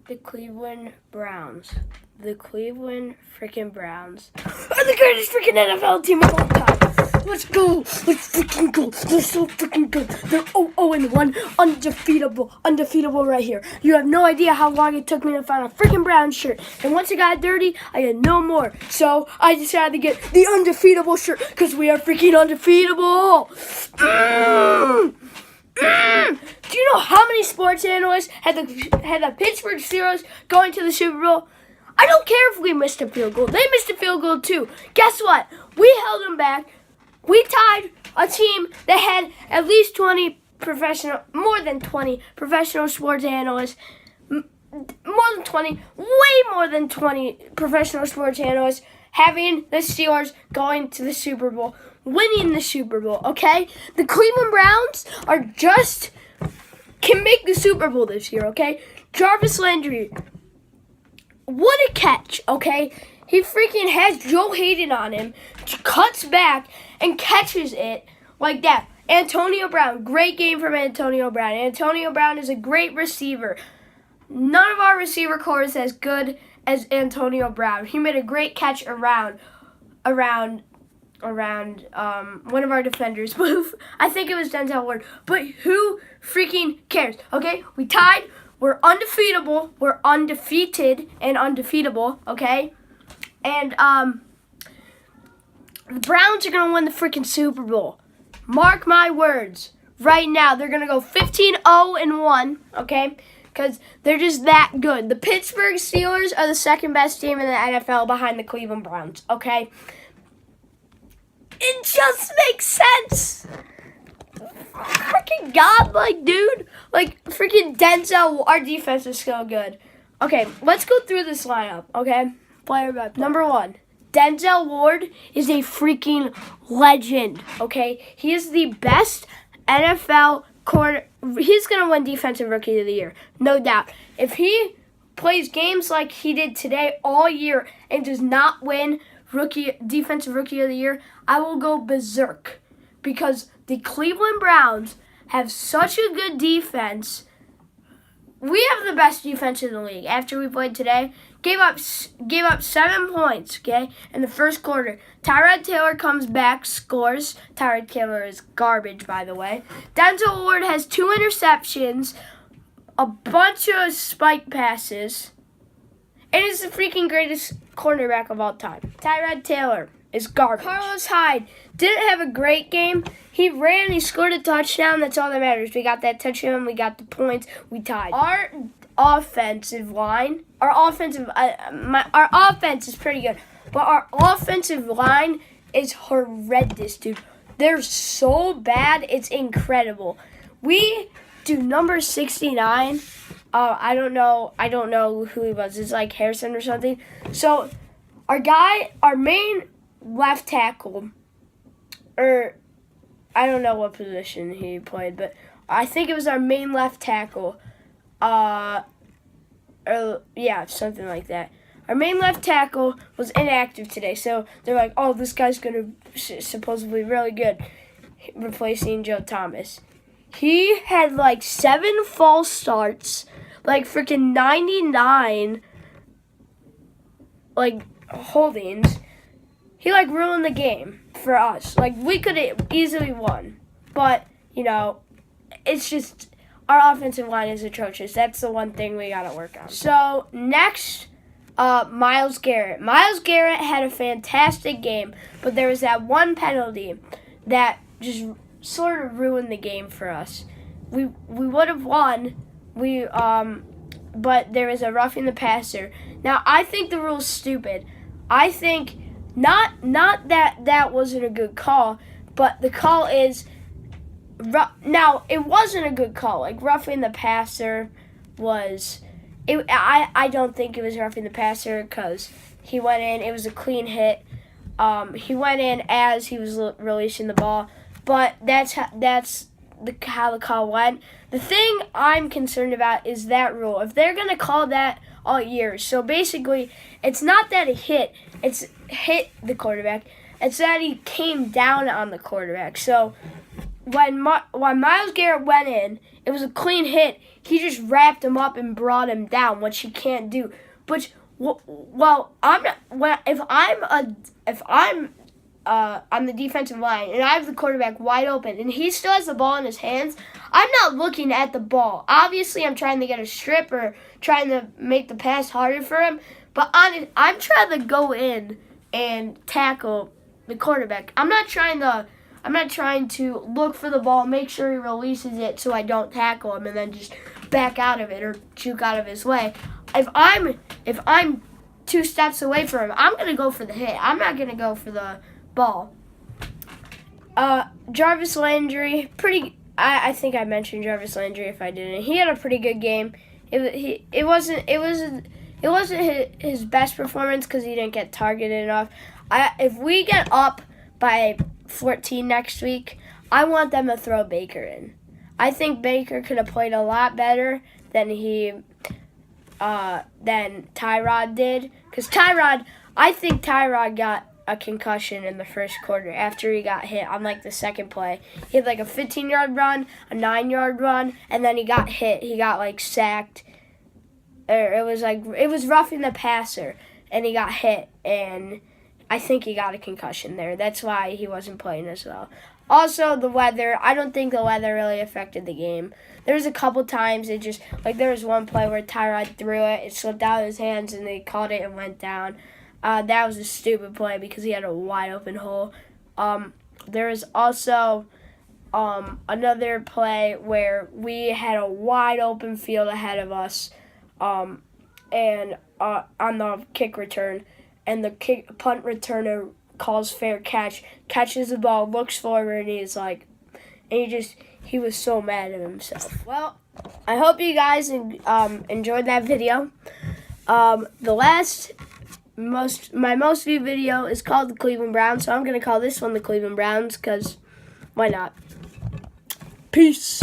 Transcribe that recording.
The Cleveland Browns. The Cleveland freaking Browns are the greatest freaking NFL team of all time. Let's go. Let's freaking go. They're so freaking good. They're 0-1. Undefeatable right here. You have no idea how long it took me to find a freaking Browns shirt. And once it got dirty, I had no more. So I decided to get the undefeatable shirt because we are freaking undefeatable. Do you know how many sports analysts had the Pittsburgh Steelers going to the Super Bowl? I don't care if we missed a field goal. They missed a field goal too. Guess what? We held them back. We tied a team that had at least more than 20 professional sports analysts. Way more than 20 professional sports analysts having the Steelers going to the Super Bowl, winning the Super Bowl, okay? The Cleveland Browns can make the Super Bowl this year, okay? Jarvis Landry, what a catch, okay? He freaking has Joe Hayden on him, cuts back, and catches it like that. Antonio Brown, great game from Antonio Brown. Antonio Brown is a great receiver. None of our receiver corps is as good as Antonio Brown. He made a great catch around one of our defenders. I think it was Denzel Ward. But who freaking cares? Okay, we tied. We're undefeatable. We're undefeated and undefeatable. Okay, and the Browns are gonna win the freaking Super Bowl. Mark my words. Right now, they're gonna go 15-0-1. Okay. Because they're just that good. The Pittsburgh Steelers are the second best team in the NFL behind the Cleveland Browns, okay? It just makes sense. Freaking godlike, dude. Like, freaking Denzel, our defense is so good. Okay, let's go through this lineup, okay? Player by player. Number 1, Denzel Ward is a freaking legend, okay? He is the best NFL corner. He's going to win Defensive Rookie of the Year, no doubt. If he plays games like he did today all year and does not win Defensive Rookie of the Year, I will go berserk because the Cleveland Browns have such a good defense. We have the best defense in the league. After we played today, gave up 7 points, okay, in the first quarter. Tyrod Taylor comes back, scores. Tyrod Taylor is garbage, by the way. Denzel Ward has 2 interceptions, a bunch of spike passes, and is the freaking greatest cornerback of all time. Tyrod Taylor is garbage. Carlos Hyde didn't have a great game. He ran, he scored a touchdown. That's all that matters. We got that touchdown, we got the points, we tied. Our offensive line, our offense is pretty good, but our offensive line is horrendous, dude. They're so bad, it's incredible. We do number 69. I don't know who he was. It's like Harrison or something. So our main left tackle, or I don't know what position he played, but I think it was our main left tackle. Something like that. Our main left tackle was inactive today, so they're like, oh, this guy's going to supposedly really good, replacing Joe Thomas. He had like 7 false starts, like freaking 99, like holdings. He like ruined the game for us. Like we could have easily won, but you know, it's just our offensive line is atrocious. That's the one thing we gotta work on. So next, Myles Garrett. Myles Garrett had a fantastic game, but there was that one penalty that just sort of ruined the game for us. We would have won. But there was a roughing the passer. Now I think the rule's stupid. I think not that wasn't a good call, but the call is. Now it wasn't a good call. Like roughing the passer was. I don't think it was roughing the passer because he went in. It was a clean hit. He went in as he was releasing the ball, but that's how the call went. The thing I'm concerned about is that rule. If they're gonna call that all year, so basically it's not that it it's hit the quarterback. It's that he came down on the quarterback. So when Myles Garrett went in, it was a clean hit. He just wrapped him up and brought him down, which he can't do. But well, if I'm on the defensive line and I have the quarterback wide open and he still has the ball in his hands, I'm not looking at the ball. Obviously, I'm trying to get a strip or trying to make the pass harder for him. But I'm trying to go in and tackle the quarterback. I'm not trying to look for the ball, make sure he releases it so I don't tackle him and then just back out of it or juke out of his way. If I'm 2 steps away from him, I'm gonna go for the hit. I'm not gonna go for the ball. Jarvis Landry, I think I mentioned Jarvis Landry. If I didn't, he had a pretty good game. It wasn't his best performance because he didn't get targeted enough. If we get up by 14 next week, I want them to throw Baker in. I think Baker could have played a lot better than Tyrod did. Because I think Tyrod got a concussion in the first quarter after he got hit on like the second play. He had like a 15-yard run, a 9-yard run, and then he got hit. He got like sacked. It was roughing the passer, and he got hit, and I think he got a concussion there. That's why he wasn't playing as well. Also, the weather. I don't think the weather really affected the game. There was a couple times there was one play where Tyrod threw it slipped out of his hands, and they caught it and went down. That was a stupid play because he had a wide open hole. There was also another play where we had a wide open field ahead of us, and on the kick return, and the punt returner calls fair catch, catches the ball, looks forward, and he was so mad at himself. Well, I hope you guys enjoyed that video. My most viewed video is called the Cleveland Browns, so I'm gonna call this one the Cleveland Browns because why not? Peace.